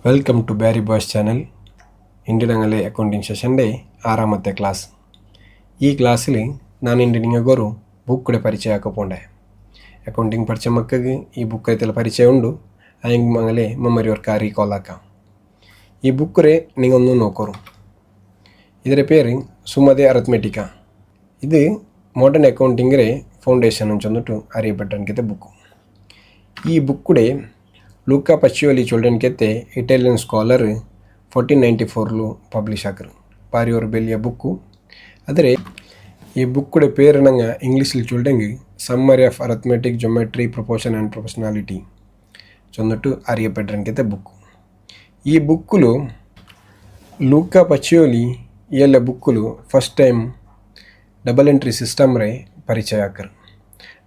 Welcome to Beary boys channel. ಇಂಡಿನಂಗಲೆ accounting ಸೆಷನ್ಡೆ 6ാമത്തെ ಕ್ಲಾಸ್. ಈ ಕ್ಲಾസ്സിൽ ನಾನು ಇಂದು ನಿಮಗೊರು ಬುಕ್ಡೆ ಪರಿಚಯ ಹಾಕೋಪೋಂಡೆ. ಅಕೌಂಟಿಂಗ್ ಪರಿಚಯ ಮಕ್ಕಗೆ ಈ ಬುಕ್ ಐತೆಲ್ಲ ಪರಿಚಯ ಉಂಡು. ಆಯಂಗ್ ಮಂಗಲೆ ಮಮ್ಮರಿ ವರ್ಕ ರೀಕಾಲ್ ಹಾಕ. ಈ ಬುಕ್ ರೇ ನೀವೊಂದು ನೋಕೋರು. ಇದರ ಪೇರು ಸುಮದೆ ಅರಿಥ್ಮೆಟಿಕಾ. ಇದು ಮಾಡರ್ನ್ ಅಕೌಂಟಿಂಗ್ ರೇ ಫೌಂಡೇಶನ್ ಅಂಚೊಂದುಟ್ಟು ಅರಿಯಪಟ್ಟನ್ಕೆತೆ ಬುಕ್ಕು. ಈ ಬುಕ್ಕುಡೆ ಲೂಕಾ ಪಚಿಯೋಲಿ ಚೊಲ್ಡನ್ಕೆತ್ತೆ ಇಟಾಲಿಯನ್ ಸ್ಕಾಲರ್ 1494 ಪಬ್ಲಿಷ್ ಹಾಕರು. ಪಾರಿ ஒரு ಬೆಲಿಯ ಬುಕ್ಕು. ಆದರೆ ಈ ಬುಕ್ಕುಡೆ ಪೇರು ನಂಗೆ ಇಂಗ್ಲೀಷಲ್ಲಿ ಚೊಲ್ದಂಗೆ summary of arithmetic geometry proportion and proportionality ಚೊಂದಟ್ಟು ಅರಿಯಪಟ್ಟನ್ಕೆತೆ ಬುಕ್ಕು. ಈ ಬುಕ್ಕುಲು ಲೂಕಾ ಪಚಿಯೋಲಿ ಎಲ್ಲ ಬುಕ್ಕುಲು first time double entry system ರೇ ಪರಿಚಯ ಹಾಕರು.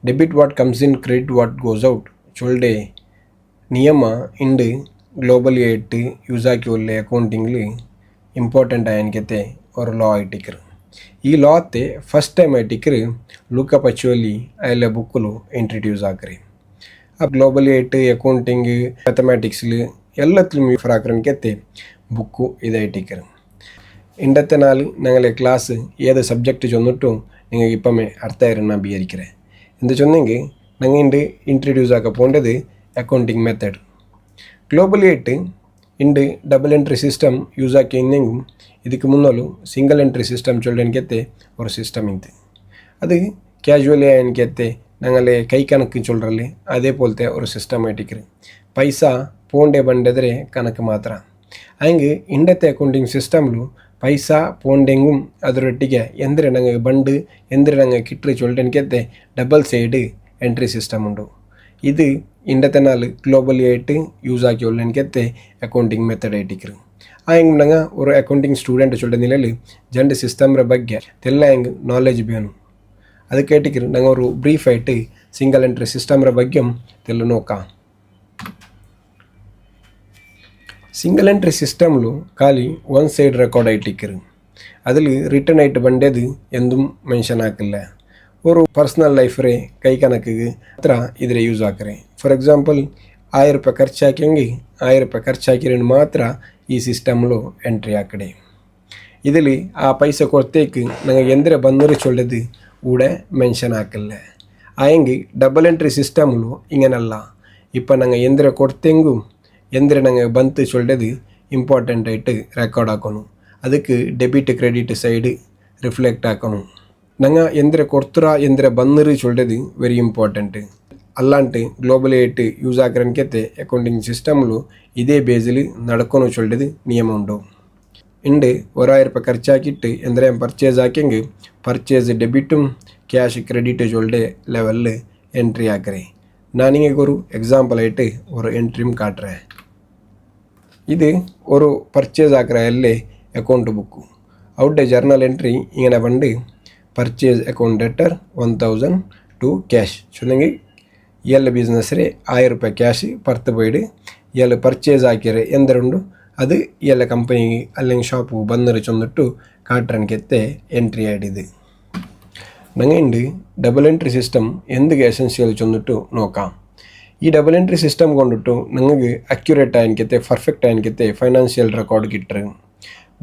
Debit what comes in, credit what goes out ಚೊಲ್ಡೆ ನಿಯಮ ಇಂಡು ಗ್ಲೋಬಲ್ ಏಟ್ ಯೂಸ್ ಆಕಿ ಒಳ್ಳೆ ಅಕೌಂಟಿಂಗ್ಲಿ ಇಂಪಾರ್ಟೆಂಟ್ ಆಯನ್ಕೆತೆ ஒரு ಲಾ ಐಟಿಕ್ಕರು. ಈ ಲಾ ಅತ್ತೆ ಫಸ್ಟ್ ಟೈಮ್ ಐಟಿಕ್ಕರು ಲೂಕಾ ಪಚಿಯೋಲಿ ಎಲ್ಲ ಬುಕ್ಕುಲು ಇಂಟ್ರಡ್ಯೂಸ್ ಹಾಕ್ರಿ. ಆ ಗ್ಲೋಬಲ್ ಏಟ್ ಅಕೌಂಟಿಂಗ್ ಮ್ಯಾಥಮೆಟಿಕ್ಸ್ಲು ಎಲ್ಲತ್ಲು ಯೂಫರ್ ಹಾಕ್ರನ್ಕೆತ್ತೆ ಬುಕ್ಕು ಇದು ಐಟಿಕ್ಕರು. ಇಂಡತ್ತೆ ನಾಲು ഞങ്ങളെ ക്ലാസ് ഏത് സബ്ജക്റ്റ് ചൊന്നിട്ടു നിങ്ങൾക്ക് ഇപ്പമേ അർത്ഥമായിരുന്ന വിചാരിക്കറേ. എന്ത് ചൊന്നെങ്കിൽ ഞങ്ങൾ ഇണ്ട് ഇൻട്രഡ്യൂസ് ആക്കാൻ പോകേണ്ടത് അക്കൗണ്ടിങ് ಮೆಥಡ್. ಗ್ಲೋಬಲ್ ಏಟ್ ಇಂಡು ಡಬಲ್ ಎಂಟ್ರಿ ಸಿಸ್ಟಮ್ ಯೂಸ್ ಆಕಿ ಇನ್ನೆಂಗೂ ಇದಕ್ಕೆ ಮುನ್ನಲು ಸಿಂಗಲ್ ಎಂಟ್ರಿ ಸಿಸ್ಟಮ್ ಚೊಲ್ಡನ್ಕೆತ್ತೆ ஒரு ಸಿಸ್ಟಮ್ ಇಂತು. ಅದು ಕ್ಯಾಶುವಲಿ ಆಯನ್ಕೆತ್ತೆ ഞങ്ങളെ ಕೈ ಕಣಕ್ಕೆ ಚೊಲ್ರಲ್ಲಿ ಅದೇ ಪೋಲ್ತೆ ஒரு ಸಿಸ್ಟಮ್ಯಾಟಿಕ್ರಿ. ಪೈಸಾ ಪೋಂಡೆ ಬಂಡೆದ್ರೆ ಕಣಕ್ಕೆ ಮಾತ್ರ. ಹಂಗೆ ಇಂಡತ್ತೆ ಅಕೌಂಟಿಂಗ್ ಸಿಸ್ಟಮ್ಲು ಪೈಸಾ ಪೋಂಡೆಂಗೂ ಅದರೊಟ್ಟಿಗೆ ಎಂದರೆ ನಂಗೆ ಬಂಡು ಎಂದರೆ ನಂಗೆ ಕಿಟ್ರಿ ಚೊಲ್ಡನ್ಕೆತ್ತೆ ಡಬಲ್ ಸೈಡ್ ಎಂಟ್ರಿ ಸಿಸ್ಟಮ್ ಉಂಡು. ಇದು ಇಂಡತ್ತೆ ನಾಲ್ ಗ್ಲೋಬಲ್ ಏಟ್ ಯೂಸ್ ಆಕಿ ಒಳ್ಳೆನ್ಕೆತ್ತೆ ಅಕೌಂಟಿಂಗ್ ಮೆಥಡ್ ಐಟಿಕ್ಕರು. ಹೆಂಗೆ ನಂಗೆ ஒரு ಅಕೌಂಟಿಂಗ್ ಸ್ಟೂಡೆಂಟ್ ಚೊಲ್ಡ ನಿಲಲ್ಲಿ ಜಂಡ್ ಸಿಸ್ಟಮ್ರ ಬಗ್ಗೆ ತೆಲ್ಲ ಹೆಂಗೆ ನಾಲೆಜ್ ಬೇನು ಅದಕ್ಕೆ ಐಟಿಕ್ಕರು ನಂಗೆ ஒரு ಬ್ರೀಫ್ ಆಯ್ತು ಸಿಂಗಲ್ ಎಂಟ್ರಿ ಸಿಸ್ಟಮ್ರ ಬಗ್ಗೆ ತೆಲ್ಲ ನೋಕ. ಸಿಂಗಲ್ ಎಂಟ್ರಿ ಸಿಸ್ಟಮ್ಲು ಖಾಲಿ ಒನ್ ಸೈಡ್ ರೆಕಾರ್ಡ್ ಐಟಿಕ್ಕರು. അതിൽ റിട്ടേൺ ആയിട്ട് ബണ്ടേത് എന്തും മെൻഷൻ ആക്കില്ല. ഒരു പേഴ്സണൽ ലൈഫ് ರೇ ಕೈ ಕಣಕ್ಕೆ ಹತ್ರ ಇದ್ರೆ ಯೂಸ್ ಹಾಕ್ರೆ. ಫಾರ್ ಎಕ್ಸಾಂಪಲ್ 1000 ರೂಪಾಯಿ ಖರ್ಚಾಕಿಯಂಗೆ 1000 ರೂಪಾಯಿ ಖರ್ಚಾಕಿರೇನು ಮಾತ್ರ ಈ ಸಿಸ್ಟಮ್ಲು ಎಂಟ್ರಿ ಹಾಕಡೆ. ഇതിൽ ആ പൈസ കൊടുത്തേക്ക് ഞങ്ങൾ എന്തിനാ ബന്നൂറ് ചൊല്ലത് കൂടെ മെൻഷൻ ആക്കില്ല. ആയെങ്കിൽ ഡബിൾ എൻട്രി സിസ്റ്റമിലു ഇങ്ങനല്ല. ഇപ്പം ഞങ്ങൾ എന്തിനാ കൊടുത്തെങ്കും എന്തിനാ ഞങ്ങൾ ಬಂತು ചൊല്ലത് ಇಂಪಾರ್ಟೆಂಟ್ ಆയിട്ട് ರೆಕಾರ್ಡ್ ಹಾಕೋನು. ಅದಕ್ಕೆ ಡೆಬಿಟ್ ಕ್ರೆಡಿಟ್ ಸೈಡ್ ರಿಫ್ಲೆಕ್ಟ್ ಹಾಕೋನು. ഞങ്ങൾ എന്തിനാ കൊടുത്തുറ എന്തിനാ ബന്നൂറ് ചൊല്ലത് വെരി ಇಂಪಾರ್ಟೆಂಟ್. ಅಲ್ಲಾಂಟು ಗ್ಲೋಬಲ್ ಏಟ್ ಯೂಸ್ ಹಾಕ್ರನ್ಕೆತ್ತೆ ಅಕೌಂಟಿಂಗ್ ಸಿಸ್ಟಮ್ಲು ಇದೇ ಬೇಸಿൽ നടക്കുന്നു ചൊല്ലത് നിയമം ഉണ്ടോ. ഉണ്ട് 1000 ರೂಪಾಯಿ ಖರ್ಚಾಕಿಟ್ಟು ಎಂದರೆ ಪರ್ಚೇಸ್ ಹಾಕೆಂಗೆ ಪರ್ಚೇಸ್ ಡೆಬಿಟುം ಕ್ಯಾಶ್ ಕ್ರೆಡಿಟ್ ചൊല്ലെ ಲೆವೆಲ್ ಎಂಟ್ರಿ ಹಾಕ್ರೆ. ನಾನಿಂಗೆ ಎಕ್ಸಾಂಪಲ್ ಆയിട്ട് ഒരു ಎಂಟ್ರಿಮ್ ಕಾಟ್ರೆ. ഇത് ഒരു ಪರ್ಚೇಸ್ ಹಾಕ್ರೆ ಅಲ್ಲೇ ಅಕೌಂಟ್ ಬುಕ್ಕು ಔಟ್ಡೆ ಜರ್ನಲ್ ಎಂಟ್ರಿ ഇങ്ങനെ പണ്ട് purchase account debtor 1000 to cash ചൊല്ലെങ്കിൽ ഇയാളുടെ ബിസിനസ്സിലെ 1000 ರೂಪಾಯಿ ಕ್ಯಾಶ್ ಪರ್ತು പോയിട്ട് ഇയാൾ ಪರ್ಚೇಸ್ ಹಾಕಿರೆ ಎಂದರುಂಡು ಅದು ഇയാളുടെ ಕಂಪನಿಗೆ അല്ലെങ്കിൽ ഷോപ്പ് ಬಂದರೆ ಚೊಂದಿಟ್ಟು ಕಾಟ್ರನ್ಕೆತ್ತೆ ಎಂಟ್ರಿ ಆಡಿದು. ನಂಗೆಂಡು ಡಬಲ್ ಎಂಟ್ರಿ ಸಿಸ್ಟಮ್ ಎಂದಿಗೆ ಎಸೆನ್ಷಿಯಲ್ ಚೊಂದಿಟ್ಟು ನೋക്കാം. ഈ ഡബിൾ എൻട്രി സിസ്റ്റം കൊണ്ടിട്ടു നിങ്ങൾക്ക് അക്യുറേറ്റ് ആയിരിക്കത്തെ പെർഫെക്റ്റ് ആയിരിക്കത്തെ ഫൈനാൻഷ്യൽ റെക്കോർഡ് കിട്ടും.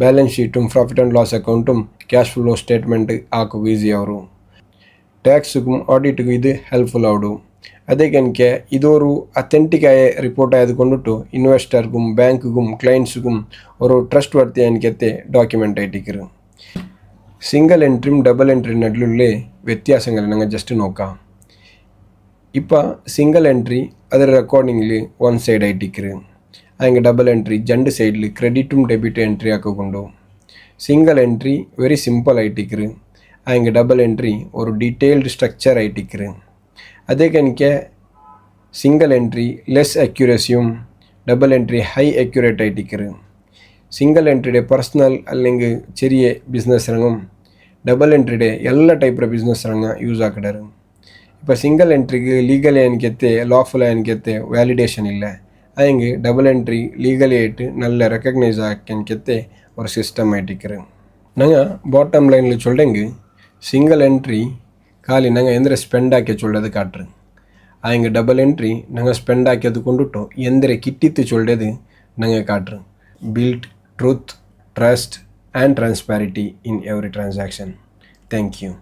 ಬ್ಯಾಲೆನ್ಸ್ ಶೀಟುം ಪ್ರಾಫಿಟ್ ಆ್ಯಂಡ್ ಲಾಸ್ ಅಕೌಂಟುം ಕ್ಯಾಶ್ ಫ್ಲೋ ಸ್ಟೇಟ್ಮೆಂಟ್ ಹಾಕೋಕೆ ಈಸಿ ಅವರು. ಟ್ಯಾಕ್ಸ್ಗೂ ಆಡಿಟ್ಗೂ ಇದು ಹೆಲ್ಪ್ಫುಲ್ ಆವಡು. ಅದಕ್ಕೆ ಇದೊರು ಅಥೆಂಟಿಕ್ ಆയ ರಿಪೋರ್ಟ್ ಆಯ್ದುಕೊಂಡಿಟ್ಟು ಇನ್ವೆಸ್ಟರ್ಗೂ ಬ್ಯಾಂಕ್ಗೂ ಕ್ಲೈಂಟ್ಸ್ಗೂ ഒരു ಟ್ರಸ್ಟ್ ವರ್ತಿ എനിക്കത്തെ ഡോക്യുമെൻ്റ് ആയിട്ടിക്കರು. സിംഗിൾ എൻട്രിയും ഡബിൾ എൻട്രി നടുലുള്ള വ്യത്യാസങ്ങൾ ഞങ്ങൾ ജസ്റ്റ് നോക്കാം. ഇപ്പം സിംഗിൾ എൻട്രി ಅದರ ರೆಕಾರ್ಡಿಂಗ್ಲಿ ಒನ್ ಸೈಡ್ ಆയിട്ടിക്കರು. ಹಂಗೆ ಡಬಲ್ ಎಂಟ್ರಿ ಜಂಡು ಸೈಡ್ಲಿ ಕ್ರೆಡಿಟುം ಡೆಬಿಟ್ ಎಂಟ್ರಿ ಹಾಕೊಂಡು. ಸಿಂಗಲ್ ಎಂಟ್ರಿ ವೆರಿ ಸಿಂಪಲ್ ಆയിട്ടിക്കರು. ಹಂಗೆ ಡಬಲ್ ಎಂಟ್ರಿ ഒരു ಡೀಟೇಲ್ಡ್ ಸ್ಟ್ರಕ್ಚರ್ ആയിട്ടിക്കರು. ಅದಕ್ಕೆ സിംഗിൾ ಎಂಟ್ರಿ ಲೆಸ್ ಅಕ್ಯುರಸಿയും ഡബിൾ ಎಂಟ್ರಿ ഹൈ അക്യുറേറ്റ് ആയിട്ടിക്കರು. സിംഗിൾ ಎಂಟ್ರಿയുടെ ಪರ್ಸ್ನಲ್ അല്ലെങ്കിൽ ചെറിയ ബിസിനസ് രംഗം ഡബിൾ ಎಂಟ್ರಿയുടെ ಎಲ್ಲ ಟೈಪ್ರ ಬಿಸ್ನೆಸ್ ರಂಗ ಯೂಸ್ ಹಾಕಿಡರು. இப்போ ಸಿಂಗಲ್ ಎಂಟ್ರಿಗೆ ಲೀಗಲ್ എനിക്കത്തെ ಲಾಫುಲ್ എനിക്കത്തെ ವ್ಯಾಲಿಡೇಷನ್ ಇಲ್ಲ. ಹಂಗೆ ಡಬಲ್ ಎಂಟ್ರಿ ಲೀಗಲಿ ಆയിട്ട് നല്ല ರೆಕಗ್ನೈಸ್ ആക്കിയെനിക്കത്തെ ഒരു സിസ്റ്റം ആയിട്ടിക്കರು. ഞങ്ങൾ ബോട്ടം ലൈനിൽ ചൊല്ಲೆಂಗೆ ಸಿಂಗಲ್ ಎಂಟ್ರಿ ಖಾಲಿ ഞങ്ങൾ ಎಂದರೆ ಸ್ಪೆಂಡ್ ಹಾಕಿ ಚೊಲ್ಲದು ಕಾಟ್ರು. ಹಂಗೆ ಡಬಲ್ ಎಂಟ್ರಿ ഞങ്ങൾ ಸ್ಪೆಂಡ್ ಹಾಕಿ ಅದು ಕೊಂಡಿಟ್ಟು ಎಂದರೆ ಕಿಟ್ಟಿತ್ತು ಚೊಲ್ಲದು நாங்கள் காட்டுறோம். Build truth, trust and transparency in every transaction. Thank you.